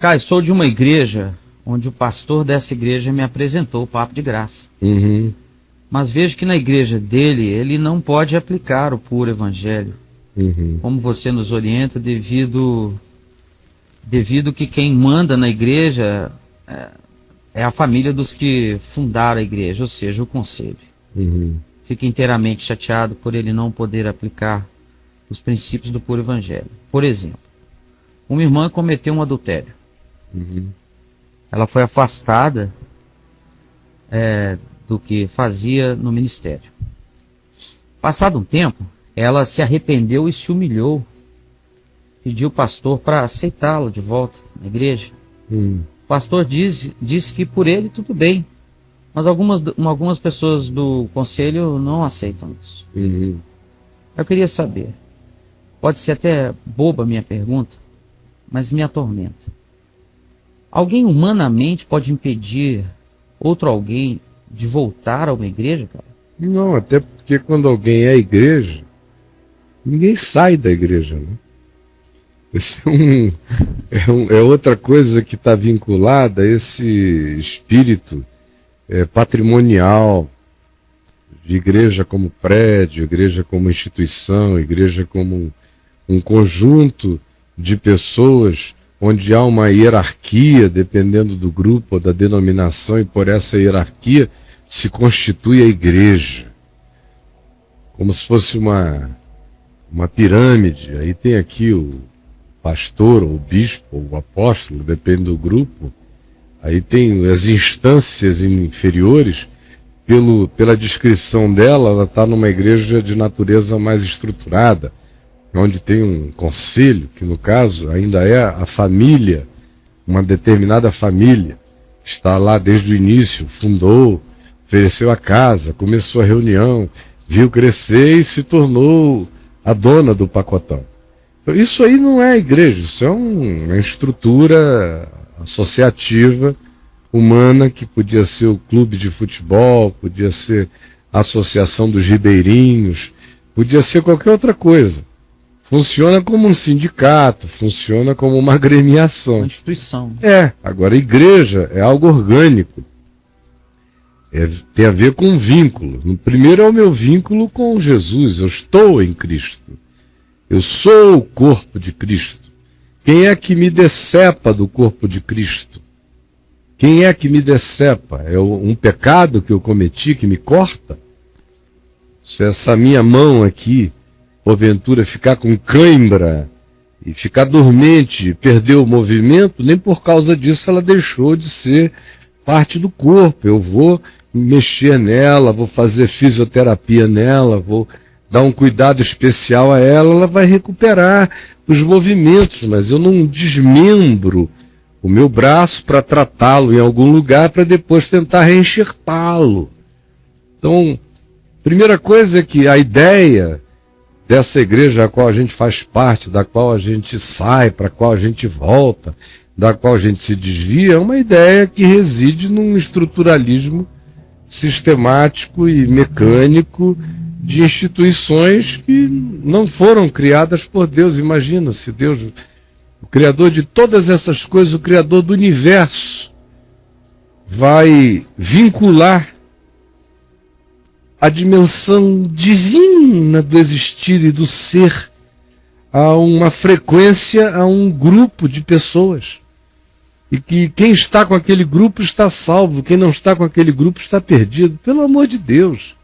Caio, sou de uma igreja onde o pastor dessa igreja me apresentou o papo de graça. Uhum. Mas vejo que na igreja dele, ele não pode aplicar o puro evangelho. Uhum. Como você nos orienta, devido que quem manda na igreja é a família dos que fundaram a igreja, ou seja, o conselho. Uhum. Fico inteiramente chateado por ele não poder aplicar os princípios do puro evangelho. Por exemplo, uma irmã cometeu um adultério. Uhum. Ela foi afastada do que fazia no ministério. Passado um tempo, ela se arrependeu e se humilhou. Pediu o pastor para aceitá-la de volta na igreja. Uhum. O pastor disse que por ele tudo bem, mas algumas pessoas do conselho não aceitam isso. Uhum. Eu queria saber, pode ser até boba a minha pergunta, mas me atormenta. Alguém humanamente pode impedir outro alguém de voltar a uma igreja, cara? Não, até porque quando alguém é igreja, ninguém sai da igreja, né? Esse é outra coisa que está vinculada a esse espírito patrimonial de igreja como prédio, igreja como instituição, igreja como um conjunto de pessoas onde há uma hierarquia, dependendo do grupo ou da denominação, e por essa hierarquia se constitui a igreja. Como se fosse uma pirâmide. Aí tem aqui o pastor, ou o bispo, ou o apóstolo, depende do grupo. Aí tem as instâncias inferiores. Pela descrição dela, ela está numa igreja de natureza mais estruturada, onde tem um conselho, que no caso ainda é a família, uma determinada família, está lá desde o início, fundou, ofereceu a casa, começou a reunião, viu crescer e se tornou a dona do pacotão. Então, isso aí não é igreja, isso é uma estrutura associativa, humana, que podia ser o clube de futebol, podia ser a associação dos ribeirinhos, podia ser qualquer outra coisa. Funciona como um sindicato, funciona como uma agremiação. Uma instituição. Agora igreja é algo orgânico. Tem a ver com um vínculo. No primeiro é o meu vínculo com Jesus, eu estou em Cristo. Eu sou o corpo de Cristo. Quem é que me decepa do corpo de Cristo? Quem é que me decepa? É um pecado que eu cometi que me corta? Se essa minha mão aqui, porventura, ficar com cãibra e ficar dormente, perder o movimento, nem por causa disso ela deixou de ser parte do corpo. Eu vou mexer nela, vou fazer fisioterapia nela, vou dar um cuidado especial a ela, ela vai recuperar os movimentos, mas eu não desmembro o meu braço para tratá-lo em algum lugar para depois tentar reenxertá-lo. Então, primeira coisa é que a ideia dessa igreja a qual a gente faz parte, da qual a gente sai, para a qual a gente volta, da qual a gente se desvia, é uma ideia que reside num estruturalismo sistemático e mecânico de instituições que não foram criadas por Deus. Imagina se Deus, o Criador de todas essas coisas, o Criador do universo, vai vincular a dimensão divina do existir e do ser a uma frequência, a um grupo de pessoas. E que quem está com aquele grupo está salvo, quem não está com aquele grupo está perdido. Pelo amor de Deus.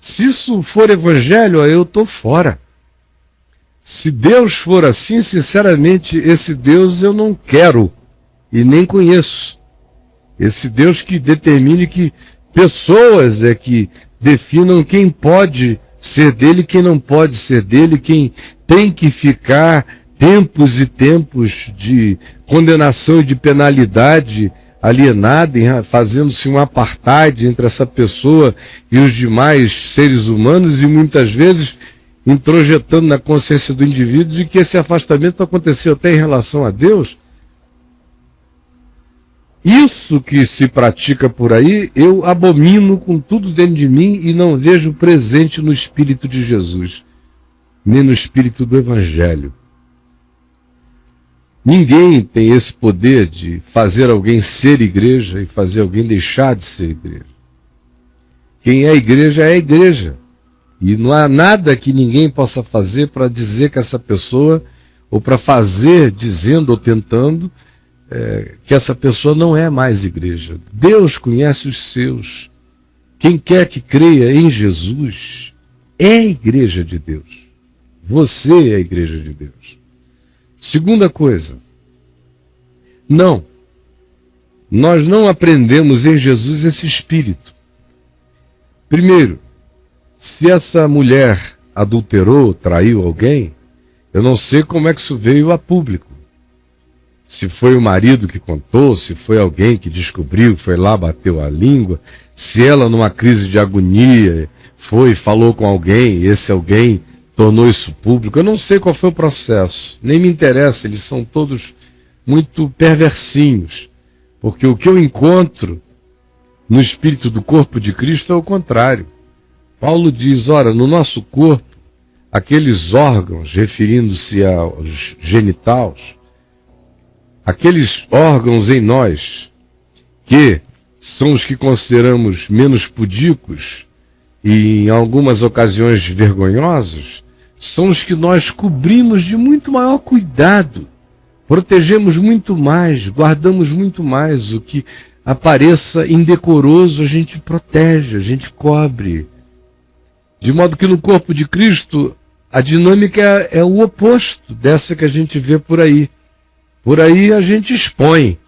Se isso for evangelho, eu estou fora. Se Deus for assim, sinceramente, esse Deus eu não quero e nem conheço. Esse Deus que determine que pessoas é que definam quem pode ser dele, quem não pode ser dele, quem tem que ficar tempos e tempos de condenação e de penalidade alienada, fazendo-se um apartheid entre essa pessoa e os demais seres humanos, e muitas vezes introjetando na consciência do indivíduo de que esse afastamento aconteceu até em relação a Deus. Isso que se pratica por aí, eu abomino com tudo dentro de mim e não vejo presente no Espírito de Jesus, nem no Espírito do Evangelho. Ninguém tem esse poder de fazer alguém ser igreja e fazer alguém deixar de ser igreja. Quem é igreja é igreja. E não há nada que ninguém possa fazer para dizer que essa pessoa, ou para fazer, dizendo ou tentando, que essa pessoa não é mais igreja. Deus conhece os seus. Quem quer que creia em Jesus é a igreja de Deus. Você é a igreja de Deus. Segunda coisa, não, nós não aprendemos em Jesus esse espírito. Primeiro, se essa mulher adulterou, traiu alguém, eu não sei como é que isso veio a público. Se foi o marido que contou, se foi alguém que descobriu, foi lá, bateu a língua, se ela numa crise de agonia foi, falou com alguém, esse alguém tornou isso público, eu não sei qual foi o processo, nem me interessa, eles são todos muito perversinhos, porque o que eu encontro no espírito do corpo de Cristo é o contrário. Paulo diz, ora, no nosso corpo, aqueles órgãos, referindo-se aos genitais, aqueles órgãos em nós, que são os que consideramos menos pudicos e em algumas ocasiões vergonhosos, são os que nós cobrimos de muito maior cuidado, protegemos muito mais, guardamos muito mais. O que apareça indecoroso a gente protege, a gente cobre. De modo que no corpo de Cristo a dinâmica é o oposto dessa que a gente vê por aí. Por aí a gente expõe,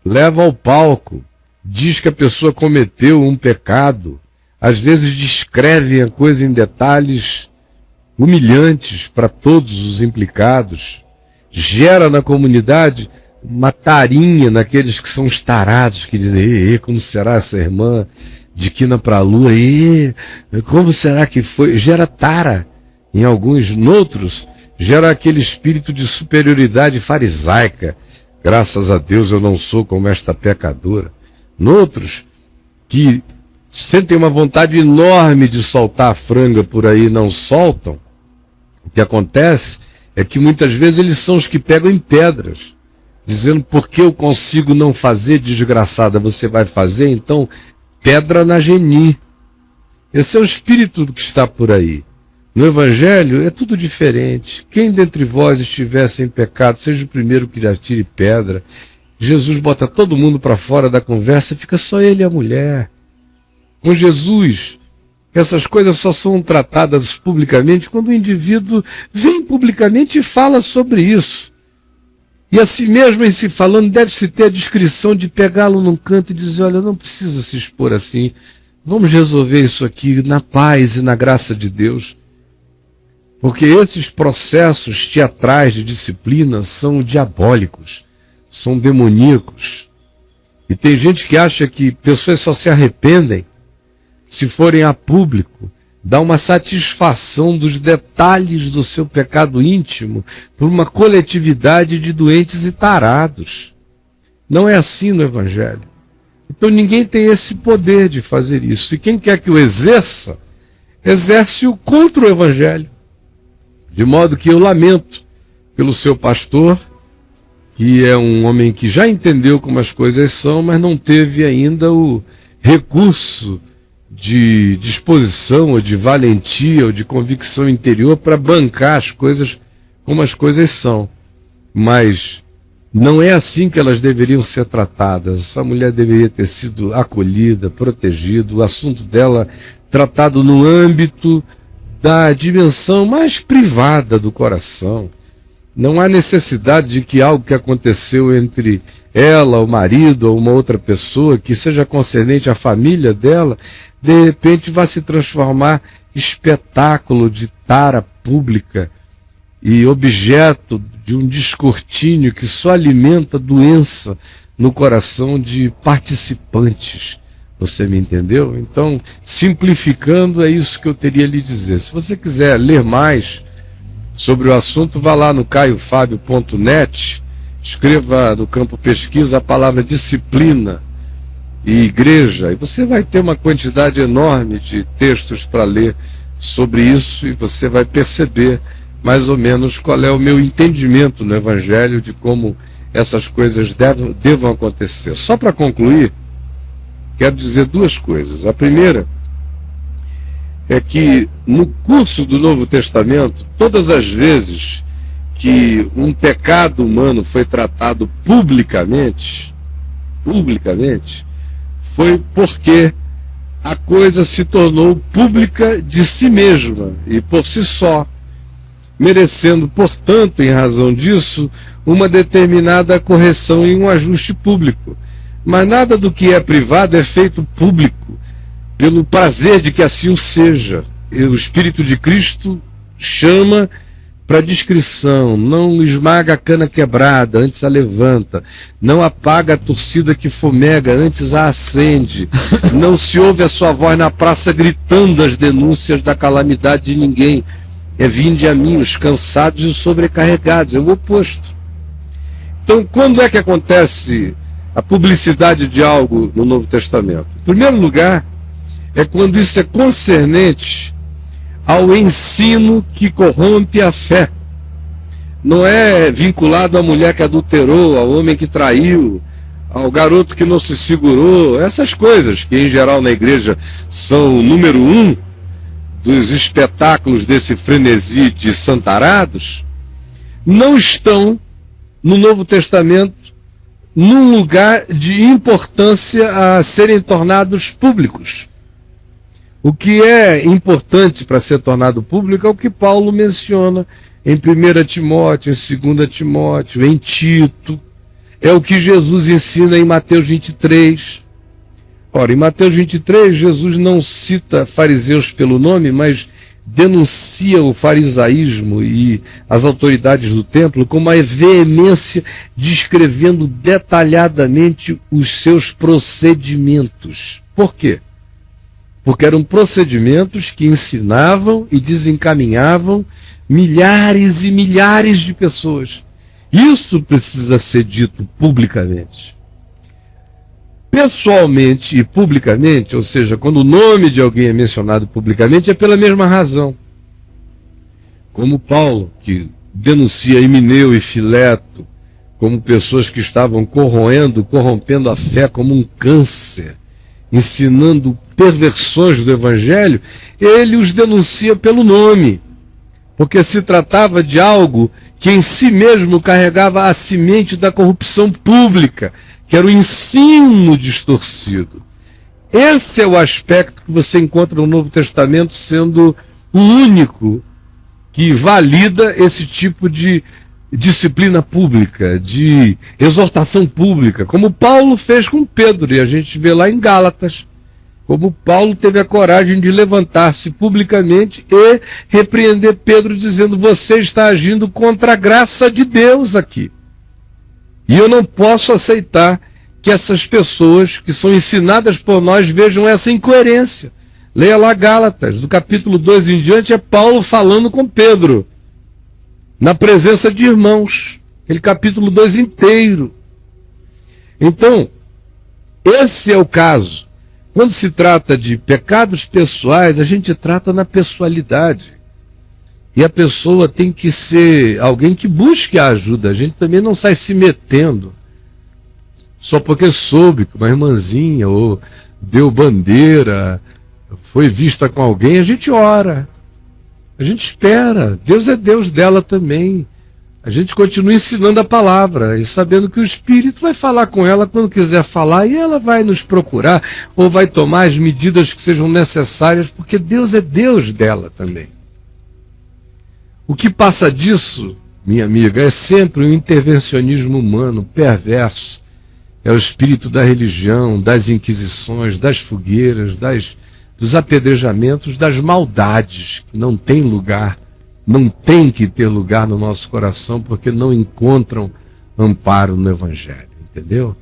leva ao palco, diz que a pessoa cometeu um pecado, às vezes descreve a coisa em detalhes humilhantes para todos os implicados, gera na comunidade uma tarinha naqueles que são os tarados, que dizem, como será essa irmã de quina para a lua, como será que foi? Gera tara em alguns, noutros gera aquele espírito de superioridade farisaica. Graças a Deus eu não sou como esta pecadora. Noutros que sentem uma vontade enorme de soltar a franga por aí, não soltam. O que acontece é que muitas vezes eles são os que pegam em pedras, dizendo, por que eu consigo não fazer, desgraçada, você vai fazer? Então, pedra na geni. Esse é o espírito que está por aí. No Evangelho é tudo diferente. Quem dentre vós estiver sem pecado, seja o primeiro que lhe atire pedra. Jesus bota todo mundo para fora da conversa, fica só ele e a mulher. Com Jesus, essas coisas só são tratadas publicamente quando o indivíduo vem publicamente e fala sobre isso. E assim mesmo, em se falando, deve-se ter a discrição de pegá-lo num canto e dizer, olha, não precisa se expor assim, vamos resolver isso aqui na paz e na graça de Deus. Porque esses processos teatrais de disciplina são diabólicos, são demoníacos. E tem gente que acha que pessoas só se arrependem se forem a público, dá uma satisfação dos detalhes do seu pecado íntimo por uma coletividade de doentes e tarados. Não é assim no Evangelho. Então ninguém tem esse poder de fazer isso. E quem quer que o exerça, exerce-o contra o Evangelho. De modo que eu lamento pelo seu pastor, que é um homem que já entendeu como as coisas são, mas não teve ainda o recurso de disposição, ou de valentia, ou de convicção interior para bancar as coisas como as coisas são. Mas não é assim que elas deveriam ser tratadas. Essa mulher deveria ter sido acolhida, protegida, o assunto dela tratado no âmbito da dimensão mais privada do coração. Não há necessidade de que algo que aconteceu entre ela, o marido ou uma outra pessoa, que seja concernente à família dela, de repente vá se transformar em espetáculo de tara pública e objeto de um descortínio que só alimenta doença no coração de participantes. Você me entendeu? Então, simplificando, é isso que eu teria a lhe dizer. Se você quiser ler mais sobre o assunto, vá lá no caiofabio.net, escreva no campo pesquisa a palavra disciplina e igreja, e você vai ter uma quantidade enorme de textos para ler sobre isso, e você vai perceber mais ou menos qual é o meu entendimento no Evangelho de como essas coisas devam acontecer. Só para concluir, quero dizer duas coisas. A primeira é que no curso do Novo Testamento, todas as vezes que um pecado humano foi tratado publicamente, foi porque a coisa se tornou pública de si mesma e por si só, merecendo, portanto, em razão disso, uma determinada correção e um ajuste público. Mas nada do que é privado é feito público, pelo prazer de que assim o seja. E o Espírito de Cristo chama para descrição, não esmaga a cana quebrada, antes a levanta, não apaga a torcida que fumega, antes a acende, não se ouve a sua voz na praça gritando as denúncias da calamidade de ninguém. É vinde a mim os cansados e os sobrecarregados, é o oposto. Então, quando é que acontece a publicidade de algo no Novo Testamento? Em primeiro lugar, é quando isso é concernente ao ensino que corrompe a fé. Não é vinculado à mulher que adulterou, ao homem que traiu, ao garoto que não se segurou, essas coisas que em geral na igreja são o número 1 dos espetáculos desse frenesi de santarados, não estão no Novo Testamento num lugar de importância a serem tornados públicos. O que é importante para ser tornado público é o que Paulo menciona em 1 Timóteo, em 2 Timóteo, em Tito. É o que Jesus ensina em Mateus 23. Ora, em Mateus 23, Jesus não cita fariseus pelo nome, mas denuncia o farisaísmo e as autoridades do templo com uma veemência, descrevendo detalhadamente os seus procedimentos. Por quê? Porque eram procedimentos que ensinavam e desencaminhavam milhares e milhares de pessoas. Isso precisa ser dito publicamente. Pessoalmente e publicamente, ou seja, quando o nome de alguém é mencionado publicamente, é pela mesma razão. Como Paulo, que denuncia Himeneu e Fileto como pessoas que estavam corrompendo a fé como um câncer, ensinando perversões do Evangelho, ele os denuncia pelo nome, porque se tratava de algo que em si mesmo carregava a semente da corrupção pública, que era o ensino distorcido. Esse é o aspecto que você encontra no Novo Testamento sendo o único que valida esse tipo de disciplina pública, de exortação pública, como Paulo fez com Pedro, e a gente vê lá em Gálatas, como Paulo teve a coragem de levantar-se publicamente e repreender Pedro, dizendo: você está agindo contra a graça de Deus aqui. E eu não posso aceitar que essas pessoas que são ensinadas por nós vejam essa incoerência. Leia lá Gálatas, do capítulo 2 em diante, é Paulo falando com Pedro, na presença de irmãos, aquele capítulo 2 inteiro. Então, esse é o caso. Quando se trata de pecados pessoais, a gente trata na pessoalidade. E a pessoa tem que ser alguém que busque a ajuda. A gente também não sai se metendo só porque soube que uma irmãzinha ou deu bandeira, foi vista com alguém. A gente ora, a gente espera. Deus é Deus dela também. A gente continua ensinando a palavra e sabendo que o Espírito vai falar com ela quando quiser falar, e ela vai nos procurar ou vai tomar as medidas que sejam necessárias, porque Deus é Deus dela também. O que passa disso, minha amiga, é sempre um intervencionismo humano perverso. É o espírito da religião, das inquisições, das fogueiras, dos apedrejamentos, das maldades, que não tem lugar, não tem que ter lugar no nosso coração, porque não encontram amparo no Evangelho, entendeu?